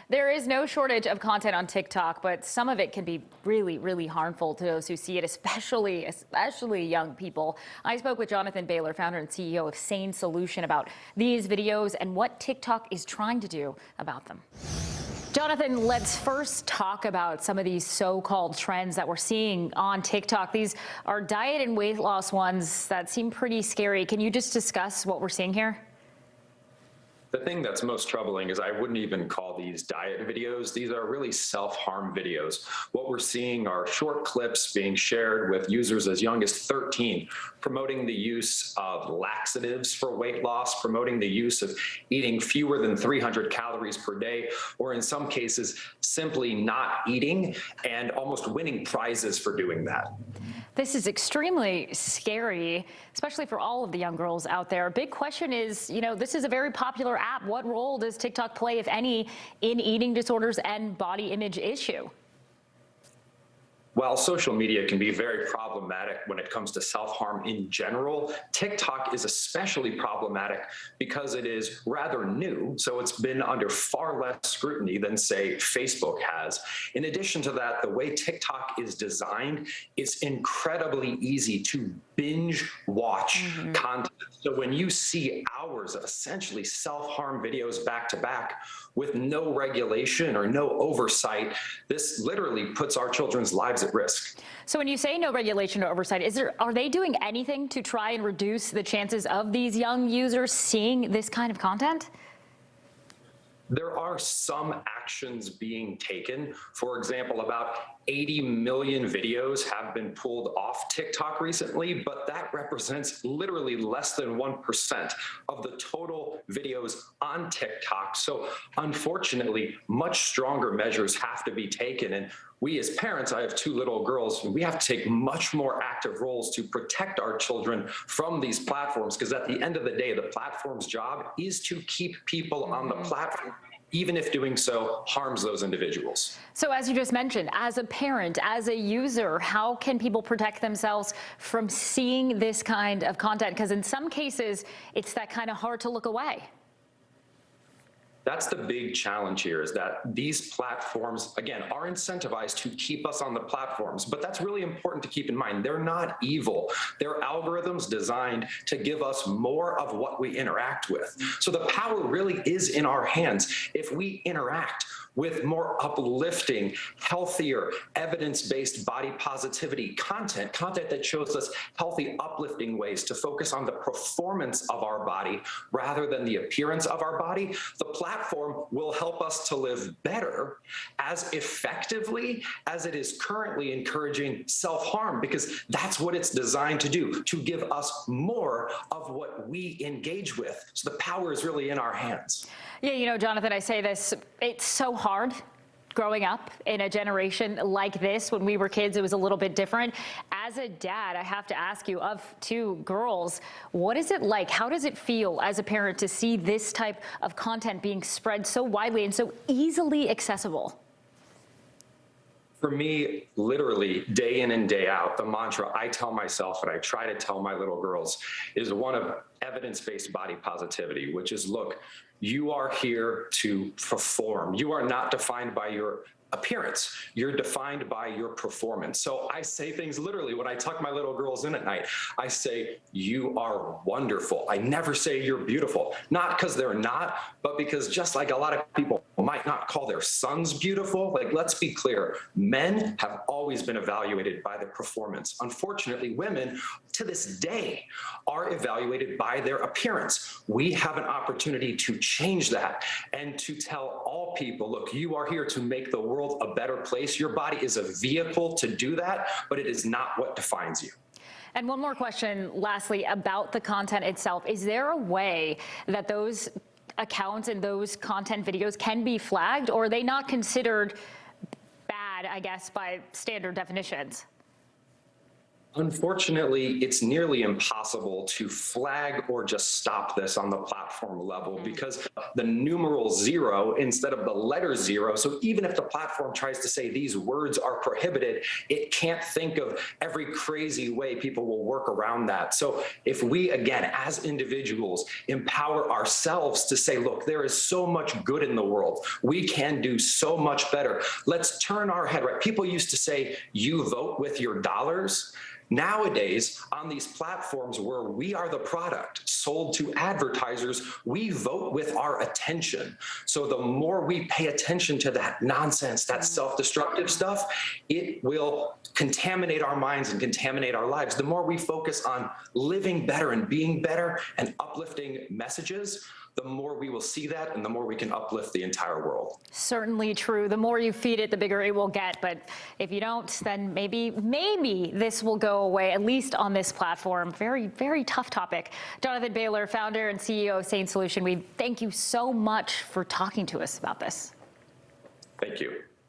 There is no shortage of content on TikTok, but some of it can be really, really harmful to those who see it, especially young people. I spoke with Jonathan Bailor, founder and CEO of Sane Solution, about these videos and what TikTok is trying to do about them. Jonathan, let's first talk about some of these so-called trends that we're seeing on TikTok. These are diet and weight loss ones that seem pretty scary. Can you just discuss what we're seeing here? The thing that's most troubling is I wouldn't even call these diet videos. These are really self-harm videos. What we're seeing are short clips being shared with users as young as 13, promoting the use of laxatives for weight loss, promoting the use of eating fewer than 300 calories per day, or in some cases, simply not eating and almost winning prizes for doing that. This is extremely scary, especially for all of the young girls out there. Big question is, this is a very popular app. What role does TikTok play, if any, in eating disorders and body image issue? While social media can be very problematic when it comes to self-harm in general, TikTok is especially problematic because it is rather new, so it's been under far less scrutiny than, say, Facebook has. In addition to that, the way TikTok is designed, it's incredibly easy to binge watch content. So when you see hours of essentially self-harm videos back to back with no regulation or no oversight, this literally puts our children's lives at risk. So when you say no regulation or oversight, are they doing anything to try and reduce the chances of these young users seeing this kind of content? There are some actions being taken. For example, about 80 million videos have been pulled off TikTok recently, but that represents literally less than 1% of the total videos on TikTok. So unfortunately, much stronger measures have to be taken. And we as parents, I have 2 little girls, we have to take much more active roles to protect our children from these platforms, because at the end of the day, the platform's job is to keep people on the platform, even if doing so harms those individuals. So as you just mentioned, as a parent, as a user, how can people protect themselves from seeing this kind of content? Because in some cases, it's that kind of hard to look away. That's the big challenge here, is that these platforms, again, are incentivized to keep us on the platforms, but that's really important to keep in mind. They're not evil. They're algorithms designed to give us more of what we interact with. So the power really is in our hands. If we interact with more uplifting, healthier, evidence-based body positivity content that shows us healthy, uplifting ways to focus on the performance of our body rather than the appearance of our body, the platform will help us to live better as effectively as it is currently encouraging self-harm, because that's what it's designed to do, to give us more of what we engage with. So the power is really in our hands. Yeah, Jonathan, I say this, it's so hard growing up in a generation like this. When we were kids, it was a little bit different. As a dad, I have to ask you, of 2 girls, what is it like? How does it feel as a parent to see this type of content being spread so widely and so easily accessible? For me, literally day in and day out, the mantra I tell myself and I try to tell my little girls is one of evidence-based body positivity, which is, look, you are here to perform. You are not defined by your appearance. You're defined by your performance. So I say things literally when I tuck my little girls in at night. I say, you are wonderful. I never say you're beautiful, not because they're not, but because just like a lot of people might not call their sons beautiful, like, let's be clear, men have always been evaluated by their performance. Unfortunately, women to this day are evaluated by their appearance. We have an opportunity to change that and to tell all people, look, you are here to make the world a better place. Your body is a vehicle to do that, but it is not what defines you. And one more question, lastly, about the content itself. Is there a way that those accounts and those content videos can be flagged, or are they not considered bad, I guess, by standard definitions? Unfortunately, it's nearly impossible to flag or just stop this on the platform level because the numeral 0 instead of the letter 0. So even if the platform tries to say these words are prohibited, it can't think of every crazy way people will work around that. So if we, again, as individuals, empower ourselves to say, look, there is so much good in the world. We can do so much better. Let's turn our head, right? People used to say, you vote with your dollars. Nowadays, on these platforms where we are the product sold to advertisers, we vote with our attention. So the more we pay attention to that nonsense, that self-destructive stuff, it will contaminate our minds and contaminate our lives. The more we focus on living better and being better and uplifting messages, the more we will see that and the more we can uplift the entire world. Certainly true. The more you feed it, the bigger it will get. But if you don't, then maybe this will go away, at least on this platform. Very, very tough topic. Jonathan Bailor, founder and CEO of Sane Solution, we thank you so much for talking to us about this. Thank you.